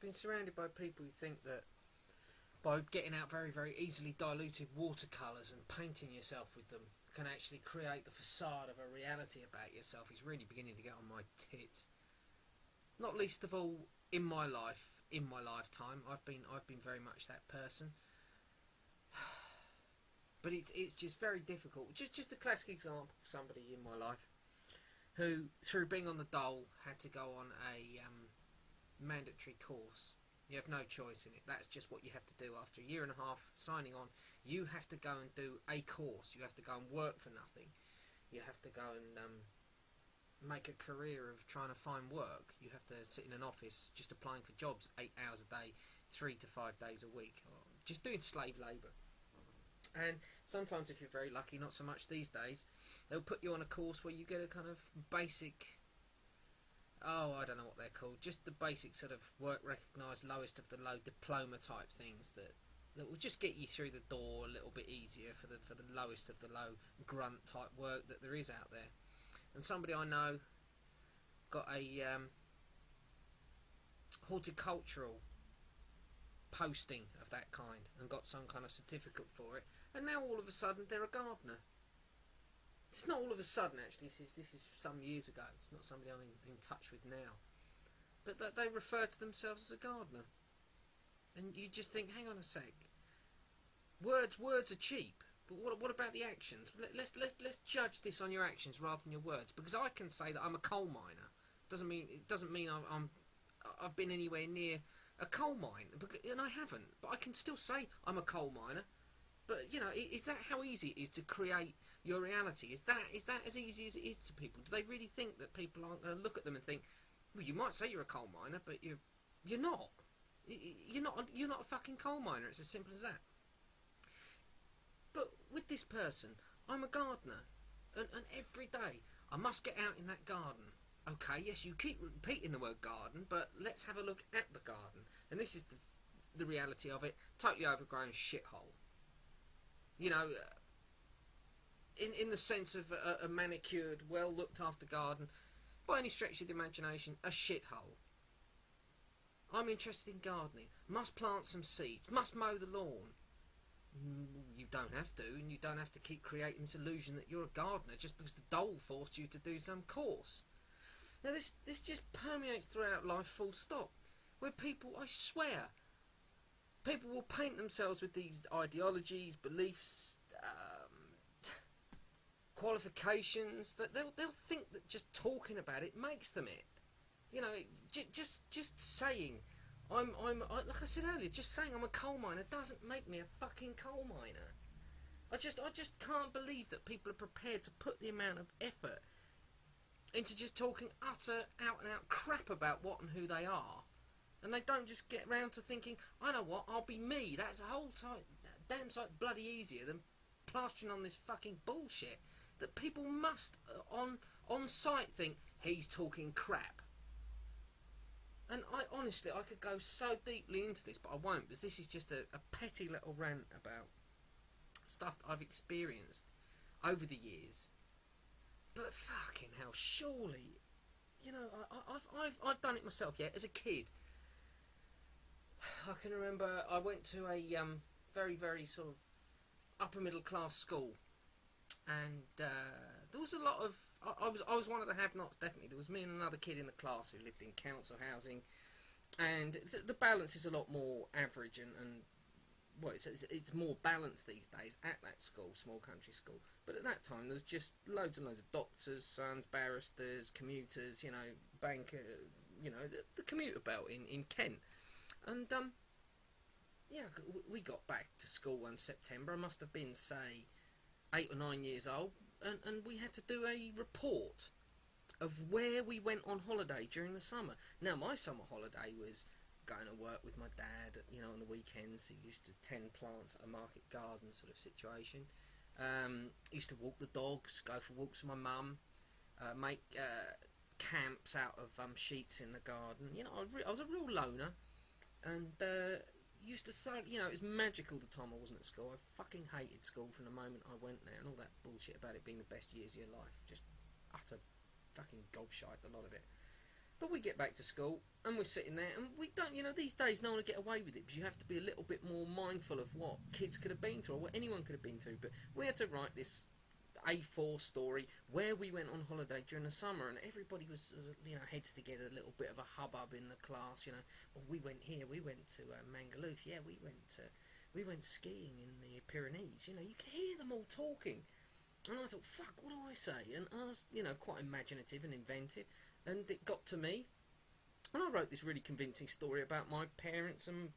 been surrounded by people who think that by getting out very, very easily diluted watercolours and painting yourself with them can actually create the facade of a reality about yourself is really beginning to get on my tits. Not least of all in my life, in my lifetime, I've been very much that person. But it's just very difficult. Just a classic example of somebody in my life who, through being on the dole, had to go on a mandatory course. You have no choice in it. That's just what you have to do after a year and a half signing on. You have to go and do a course. You have to go and work for nothing. You have to go and make a career of trying to find work. You have to sit in an office just applying for jobs 8 hours a day, 3 to 5 days a week, or just doing slave labour. And sometimes, if you're very lucky, not so much these days, they'll put you on a course where you get a kind of basic, I don't know what they're called, just the basic sort of work recognised, lowest of the low diploma type things that will just get you through the door a little bit easier for the lowest of the low grunt type work that there is out there. And somebody I know got a horticultural posting of that kind and got some kind of certificate for it, and now all of a sudden they're a gardener. It's not all of a sudden, actually. This is some years ago. It's not somebody I'm in touch with now, but that they refer to themselves as a gardener. And you just think, hang on a sec, words are cheap, but what about the actions? Let's judge this on your actions rather than your words, because I can say that I'm a coal miner. It doesn't mean I've been anywhere near a coal mine, and I haven't, but I can still say I'm a coal miner. But, you know, is that how easy it is to create your reality? Is that as easy as it is to people? Do they really think that people aren't going to look at them and think, well, you might say you're a coal miner, but you're not. You're not a fucking coal miner. It's as simple as that. But with this person, I'm a gardener, and every day I must get out in that garden. Okay, yes, you keep repeating the word garden, but let's have a look at the garden. And this is the reality of it: totally overgrown shithole. You know, in the sense of a manicured, well looked after garden, by any stretch of the imagination, a shithole. I'm interested in gardening. Must plant some seeds. Must mow the lawn. You don't have to, and you don't have to keep creating this illusion that you're a gardener just because the dole forced you to do some course. Now this just permeates throughout life, full stop, where people, I swear, people will paint themselves with these ideologies, beliefs, qualifications, that they'll think that just talking about it makes them it. You know, just saying like I said earlier, just saying I'm a coal miner doesn't make me a fucking coal miner. I just can't believe that people are prepared to put the amount of effort into just talking utter out and out crap about what and who they are, and they don't just get round to thinking, I know what, I'll be me. That's a whole damn sight bloody easier than plastering on this fucking bullshit that people must on sight think he's talking crap. And I honestly, I could go so deeply into this, but I won't, because this is just a petty little rant about stuff that I've experienced over the years. But fucking hell, surely, you know, I've done it myself. Yeah, as a kid, I can remember I went to a very, very sort of upper middle class school, and there was a lot of I was one of the have-nots, definitely. There was me and another kid in the class who lived in council housing, and the balance is a lot more average and well, it's more balanced these days at that school, small country school. But at that time, there was just loads and loads of doctors, sons, barristers, commuters, you know, banker, you know, the commuter belt in Kent. And yeah, we got back to school one September. I must have been, say, 8 or 9 years old, and we had to do a report of where we went on holiday during the summer. Now, my summer holiday was going to work with my dad, you know, on the weekends. He used to tend plants at a market garden sort of situation. Used to walk the dogs, go for walks with my mum, make camps out of sheets in the garden. You know, I was a real loner, and used to thoroughly, you know, it was magical the time I wasn't at school. I fucking hated school from the moment I went there, and all that bullshit about it being the best years of your life. Just utter fucking gobshite, a lot of it. But we get back to school and we're sitting there, and we don't, you know, these days no one will get away with it because you have to be a little bit more mindful of what kids could have been through or what anyone could have been through. But we had to write this A4 story where we went on holiday during the summer, and everybody was, you know, heads together, a little bit of a hubbub in the class, you know. Well, we went here, we went to Mangaloof, yeah, we went skiing in the Pyrenees, you know. You could hear them all talking, and I thought, fuck, what do I say? And I was, you know, quite imaginative and inventive, and it got to me, and I wrote this really convincing story about my parents and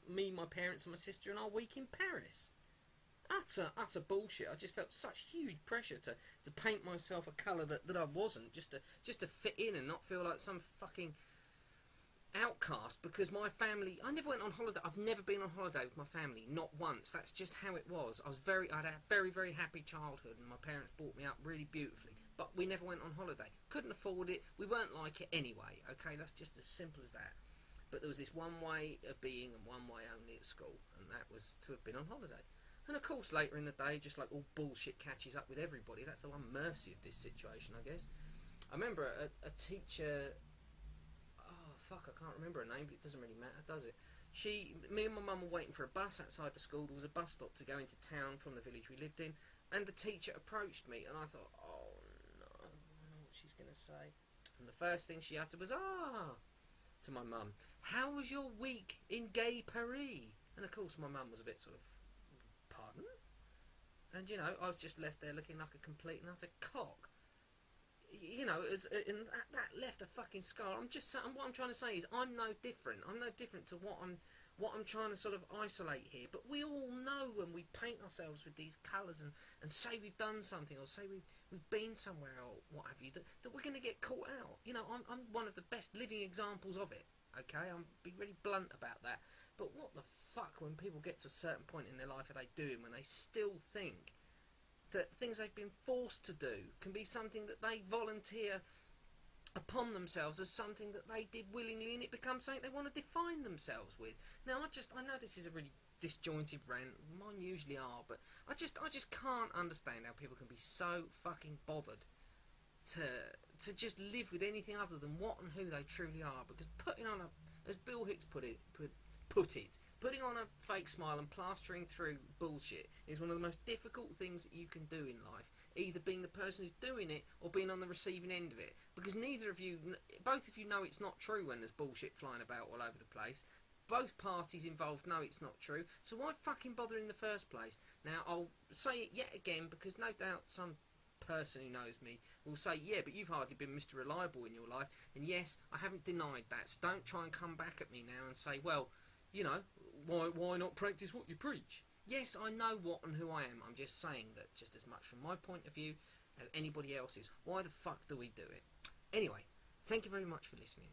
my parents and my sister and our week in Paris. Utter bullshit. I just felt such huge pressure to paint myself a colour that I wasn't, just to fit in and not feel like some fucking outcast, because my family, I never went on holiday. I've never been on holiday with my family, not once. That's just how it was. I had a very, very happy childhood, and my parents brought me up really beautifully, but we never went on holiday. Couldn't afford it. We weren't like it anyway, okay? That's just as simple as that. But there was this one way of being and one way only at school, and that was to have been on holiday. And of course later in the day, just like all bullshit catches up with everybody, that's the one mercy of this situation, I guess. I remember a teacher, oh fuck, I can't remember her name, but it doesn't really matter, does it? Me and my mum were waiting for a bus outside the school. There was a bus stop to go into town from the village we lived in, and the teacher approached me, and I thought, oh no, I know what she's going to say. And the first thing she uttered was, to my mum, how was your week in Gay Paris? And of course my mum was a bit sort of, pardon? And you know, I was just left there looking like a complete and utter cock. You know, and that left a fucking scar. What I'm trying to say is, I'm no different. I'm no different to what I'm trying to sort of isolate here. But we all know when we paint ourselves with these colours and say we've done something, or say we've been somewhere, or what have you, that we're going to get caught out. You know, I'm one of the best living examples of it. Okay, I'm being really blunt about that. But what the fuck, when people get to a certain point in their life, are they doing when they still think that things they've been forced to do can be something that they volunteer upon themselves as something that they did willingly, and it becomes something they want to define themselves with. Now, I know this is a really disjointed rant, mine usually are, but I just can't understand how people can be so fucking bothered to just live with anything other than what and who they truly are. Because putting on as Bill Hicks put it, putting on a fake smile and plastering through bullshit is one of the most difficult things that you can do in life. Either being the person who's doing it or being on the receiving end of it. Because both of you know it's not true when there's bullshit flying about all over the place. Both parties involved know it's not true. So why fucking bother in the first place? Now, I'll say it yet again, because no doubt some person who knows me will say, yeah, but you've hardly been Mr. Reliable in your life. And yes, I haven't denied that. So don't try and come back at me now and say, well, you know, why not practice what you preach? Yes, I know what and who I am. I'm just saying that just as much from my point of view as anybody else's. Why the fuck do we do it? Anyway, thank you very much for listening.